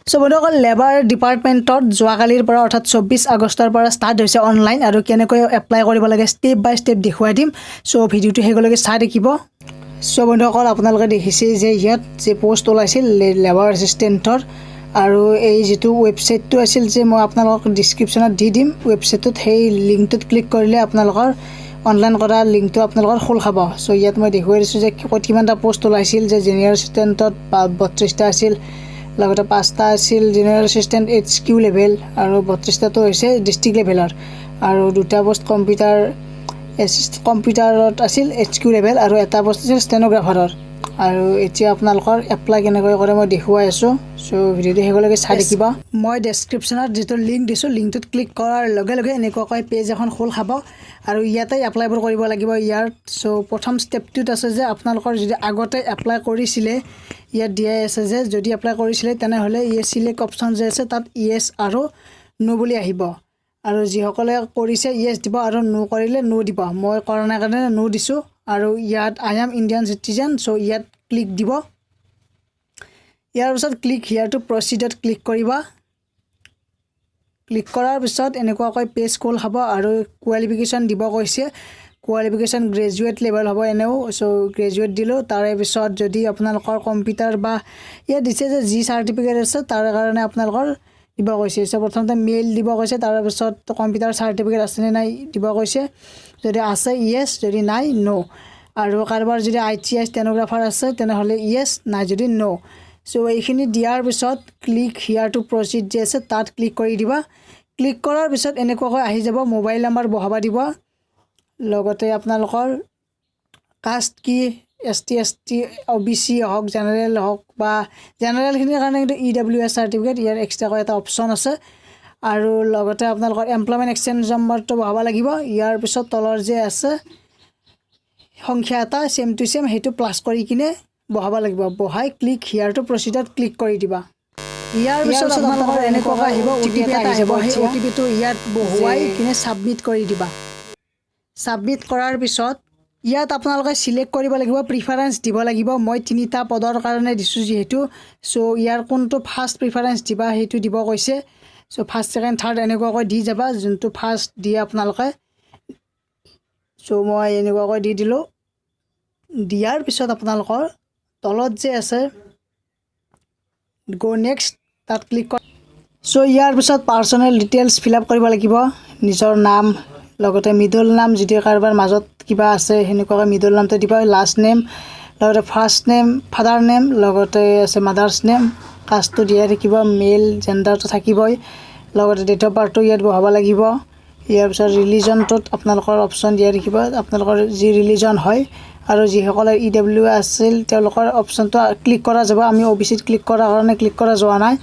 So বন্ধুসকল labour ডিপাৰ্টমেণ্টত যোৱাকালিৰ পৰা অৰ্থাৎ 24 আগষ্টৰ পৰা ষ্টাৰ্ট হৈছে অনলাইন আৰু কেনেকৈ এপ্লাই কৰিব লাগে ষ্টেপ বাই ষ্টেপ দেখুৱাই দিম। সো ভিডিঅ'টো শেষলৈকে চাই দেখিব। সো বন্ধুসকল আপোনালোকে দেখিছে যে ইয়াত যে পোষ্ট ওলাইছিল লেবাৰ এছিষ্টেণ্টৰ আৰু এই যেটো ৱেবছাইটটো আছিল যে মই আপোনালোকক ডেসক্ৰিপচনত দি দিম ৱেবছাইটত সেই লিংকটোত ক্লিক কৰিলে আপোনালোকৰ অনলাইন কৰা লিংকটো আপোনালোকৰ খোল খাব। সো ইয়াত মই দেখুৱাই দিছো যে কিমানটা পোষ্ট ওলাইছিল যে জুনিয়ৰ এছিষ্টেণ্টত 32টা আছিল লগতে 5টা আছিল জুনিয়ৰ এছিষ্টেণ্ট HQ লেভেল আৰু 32টাটো হৈছে ডিস্ট্ৰিক্ট লেভেলৰ আৰু দুটা পোষ্ট কম্পিউটাৰত আছিল HQ লেভেল আৰু এটা পোষ্ট আছিল ষ্টেনোগ্ৰাফাৰৰ আৰু এতিয়া আপোনালোকৰ এপ্লাই কেনেকৈ কৰে মই দেখুৱাই আছো। সো ভিডিঅ'টো শেষলৈকে চাই দেখিবা। মই ডেসক্ৰিপচনত যেটো লিংক দিছো লিংকটোত ক্লিক কৰাৰ লগে লগে এনেকুৱাকৈ পেজ এখন খোল খাব আৰু ইয়াতে এপ্লাইবোৰ কৰিব লাগিব ইয়াৰ। সো প্ৰথম ষ্টেপটোত আছে যে আপোনালোকৰ যদি আগতে এপ্লাই কৰিছিলে ইয়াত দিয়া আছে যে যদি এপ্লাই কৰিছিলে তেনেহলে ইয়ে সিলেক্ট অপচন যে আছে তাত ইয়েস আৰু নো বুলি আহিব আৰু যিসকলে কৰিছে ইয়েস দিব আৰু নো কৰিলে নো দিব। মই কৰা নাই কাৰণে নো দিছো আৰু ইয়াত I am Indian citizen. So ইয়াত ক্লিক দিব। ইয়াৰ পিছত ক্লিক হিয়াৰ টু প্ৰচিডত ক্লিক কৰিবা। ক্লিক কৰাৰ পিছত এনেকুৱাকৈ পেজ খোল খাব আৰু কোৱালিফিকেশন দিব কৈছে। কোৱালিফিকেশন গ্ৰেজুৱেট লেভেল হ'ব এনেও। সো গ্ৰেজুৱেট দিলো। তাৰে পিছত যদি আপোনালোকৰ কম্পিউটাৰ বা ইয়াত দিছে যে জি সাৰ্টিফিকেট আছে তাৰ কাৰণে আপোনালোকৰ দিব কৈছে। সো প্ৰথমতে মেইল দিব কৈছে তাৰ পিছত কম্পিউটাৰ সাৰ্টিফিকেট আছে নে নাই দিব কৈছে। যদি আছে ইয়েস যদি নাই নো আৰু কাৰোবাৰ যদি ITI ষ্টেনোগ্ৰাফাৰ আছে তেনেহলে ইয়েস নাই যদি নো। সো এইখিনি দিয়াৰ পিছত ক্লিক হিয়াৰ টু প্ৰচিড যে আছে তাত ক্লিক কৰি দিবা। ক্লিক কৰাৰ পিছত এনেকুৱাকৈ আহি যাব মোবাইল নাম্বাৰ বহাবা দিব লগতে আপোনালোকৰ কাষ্ট কি ST OBC হওক জেনাৰেল হওক বা জেনাৰেলখিনিৰ কাৰণে কিন্তু EWS সাৰ্টিফিকেট ইয়াৰ এক্সট্ৰাকৈ এটা অপচন আছে আৰু লগতে আপোনালোকৰ এমপ্লয়মেণ্ট এক্সচেঞ্জ নম্বৰটো বহাবা লাগিব। ইয়াৰ পিছত তলৰ যে আছে সংখ্যা এটা সেম টু সেম হেতু প্লাস কৰি কিনে বহাবা লাগিব। বহাই ক্লিক হিয়াৰ টু প্ৰচিডত ক্লিক কৰি দিবা। ইয়াৰ পিছত আপোনালোকৰ এনেকুৱা আহিব OTP এটা আহিব। সেই OTP টো ইয়াত বহুৱাই কিনে সাবমিট কৰি দিবা। সাবমিট কৰাৰ পিছত ইয়াত আপোনালোকে সিলেক্ট কৰিব লাগিব প্ৰিফাৰেন্স দিব লাগিব। মই 3টা পদৰ কাৰণে দিছো যেহেতু সো ইয়াৰ কোনটো ফাৰ্স্ট প্ৰিফাৰেন্স দিবা হেতু দিব কৈছে। সো ফাৰ্স্ট সেকেন্ড থাৰ্ড এনেকুৱাকৈ দি যাবা যোনটো ফাৰ্স্ট দিয়ে আপোনালোকে। সো মই এনেকুৱাকৈ দি দিলো। দিয়াৰ পিছত আপোনালোকৰ তলত যে আছে গো নেক্সট তাত ক্লিক কৰ। সো ইয়াৰ পিছত পাৰ্সোনেল ডিটেইলছ ফিল আপ কৰিব লাগিব। নিজৰ নাম লগতে মিডল নাম যদি কাৰোবাৰ মাজত কিবা আছে হেনেকুৱাকৈ মিডল নামটো দিবা। লাষ্ট নেম লগতে ফাৰ্স্ট নেম ফাদাৰ নেম লগতে আছে মাদাৰ্স নেম কাষ্টটো দিয়া থাকিব মেল জেন্ডাৰটো থাকিবই লগতে ডেট অফ বাৰ্থটো ইয়াত বহাবা লাগিব। ইয়াৰ পিছত ৰিলিজনটোত আপোনালোকৰ অপচন দিয়া থাকিব আপোনালোকৰ যি ৰিলিজন হয় আৰু যিসকলৰ EW আছিল তেওঁলোকৰ অপচনটো ক্লিক কৰা যাব। আমি OBCত ক্লিক কৰাৰ কাৰণে ক্লিক কৰা যোৱা নাই।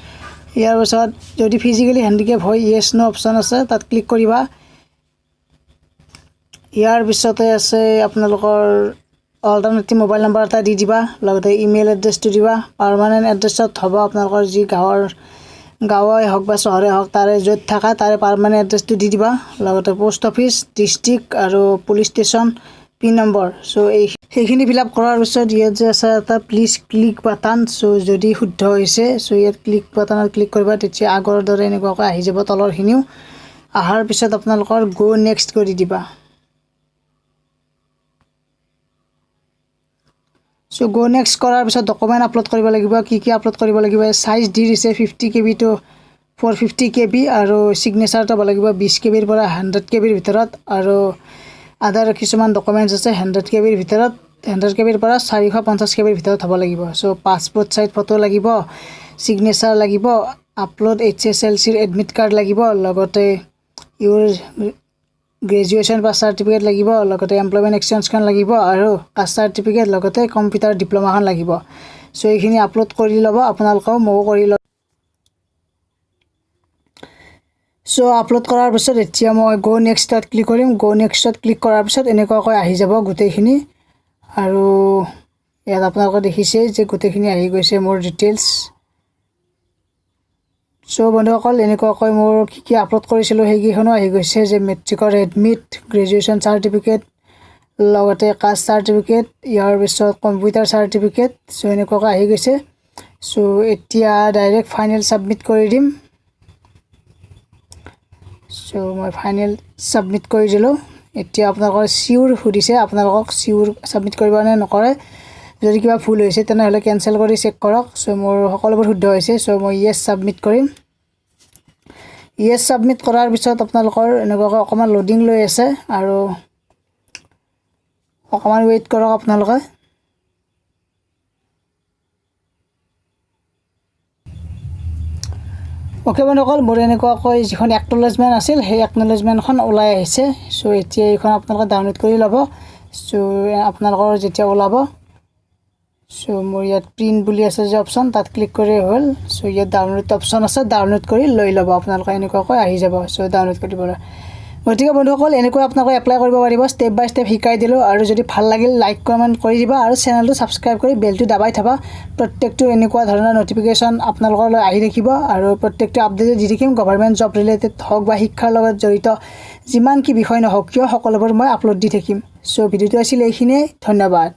ইয়াৰ পিছত যদি ফিজিক্যালি হ্যান্ডিক্যাপ হয় ইয়েস নো অপচন আছে তাত ক্লিক কৰিবা। ইয়াৰ পিছতে আছে আপোনালোকৰ অল্টাৰনেটিভ মোবাইল নাম্বাৰ এটা দি দিবা লগতে ইমেইল এড্ৰেছটো দিবা। পাৰ্মানেন্ট এড্ৰেছত হ'ব আপোনালোকৰ যি গাঁৱই হওক বা চহৰে হওক তাৰে য'ত থাকা তাৰে পাৰ্মানেন্ট এড্ৰেছটো দি দিবা লগতে পোষ্ট অফিচ ডিস্ট্ৰিক্ট আৰু police station pin number. So এইখিনি ফিল আপ কৰাৰ পিছত ইয়াত যে আছে এটা প্লিজ ক্লিক বাটন। সো যদি শুদ্ধ হৈছে সো ইয়াত ক্লিক বাটনত ক্লিক কৰিবা তেতিয়া আগৰ দৰে এনেকুৱাকৈ আহি যাব তলৰখিনিও। আহাৰ পিছত আপোনালোকৰ গো নেক্সট কৰি দিবা। সো গো নেক্সট কৰাৰ পিছত ডকুমেন্ট আপলোড কৰিব লাগিব। কি আপলোড কৰিব লাগিব সাইজ দি দিছে 50 KB to 450 KB আৰু সিগনেচাৰ হ'ব লাগিব 20 KB পৰা 100 KB ভিতৰত আৰু আদাৰ কিছুমান ডকুমেন্টছ আছে 100 KB ভিতৰত 100 KB পৰা 450 KB ভিতৰত হ'ব লাগিব। সো পাসপোৰ্ট সাইজ ফটো লাগিব সিগনেচাৰ লাগিব আপলোড HSLC এডমিট কাৰ্ড লাগিব লগতে ইউৰ গ্ৰেজুৱেচন পাছ সাৰ্টিফিকেট লাগিব লগতে এমপ্লয়মেণ্ট এক্সচেঞ্জখন লাগিব আৰু কাষ্ট সাৰ্টিফিকেট লগতে কম্পিউটাৰ ডিপ্লোমাখন লাগিব। সো এইখিনি আপলোড কৰি ল'ব আপোনালোকেও মও কৰি ল। সো আপলোড কৰাৰ পিছত এতিয়া মই গো নেক্সটত ক্লিক কৰিম। গো নেক্সটত ক্লিক কৰাৰ পিছত এনেকুৱাকৈ আহি যাব গোটেইখিনি আৰু ইয়াত আপোনালোকে দেখিছে যে গোটেইখিনি আহি গৈছে মোৰ ডিটেইলছ। সো বন্ধুসকল এনেকুৱাকৈ মোৰ কি আপলোড কৰিছিলো সেইকেইখনো আহি গৈছে যে মেট্ৰিকৰ এডমিট গ্ৰেজুৱেচন সাৰ্টিফিকেট লগতে কাষ্ট সাৰ্টিফিকেট ইয়াৰ পিছত কম্পিউটাৰ সাৰ্টিফিকেট। সো এনেকুৱাকৈ আহি গৈছে। সো এতিয়া ডাইৰেক্ট ফাইনেল সাবমিট কৰি দিম সো মই ফাইনেল সাবমিট কৰি দিলো এতিয়া আপোনালোকৰ সিউৰ সুধিছে আপোনালোকক সিউৰ সাবমিট কৰিব নে নকৰে যদি কিবা ভুল হৈছে তেনেহলে কেনসেল কৰি চেক কৰক সো মোৰ সকলোবোৰ শুদ্ধ হৈছে সো মই ইয়েস সাবমিট কৰিম ইয়েস সাবমিট কৰাৰ পিছত আপোনালোকৰ এনেকুৱা অকমান লোডিং লৈ আছে আৰু অকমান ওয়েট কৰক আপোনালোকে ওকে বন্ধুসকল মোৰ এনেকুৱাকৈ যিখন একনলেজমেন্ট আছিল সেই একনলেজমেন্টখন ওলাই আহিছে সো এতিয়া এইখন আপোনালোকে ডাউনলোড কৰি ল'ব সো আপোনালোকৰ যেতিয়া ওলাব সো মোৰ ইয়াত প্ৰিন্ট বুলি আছে যে অপচন তাত ক্লিক কৰি হ'ল সো ইয়াত ডাউনলোড অপচন আছে ডাউনলোড কৰি লৈ ল'ব আপোনালোকে এনেকুৱাকৈ আহি যাব সো ডাউনলোড কৰিবলৈ গতিকে বন্ধুসকল এনেকৈ আপোনালোকে এপ্লাই কৰিব পাৰিব ষ্টেপ বাই ষ্টেপ শিকাই দিলো আৰু যদি ভাল লাগিল লাইক কমেন্ট কৰি দিবা আৰু চেনেলটো সাবস্ক্ৰাইব কৰি বেলটো দাবাই থবা প্ৰত্যেকটো এনেকুৱা ধৰণৰ নটিফিকেশন আপোনালোকলৈ আহি থাকিব আৰু প্ৰত্যেকটো আপডেট দি থাকিম গভৰ্ণমেণ্ট জব ৰিলেটেড হওক বা শিক্ষাৰ লগত জড়িত যিমান কি বিষয় নহওক কিয় সকলোবোৰ মই আপলোড দি থাকিম সো ভিডিওটো আছিল এইখিনিয়ে ধন্যবাদ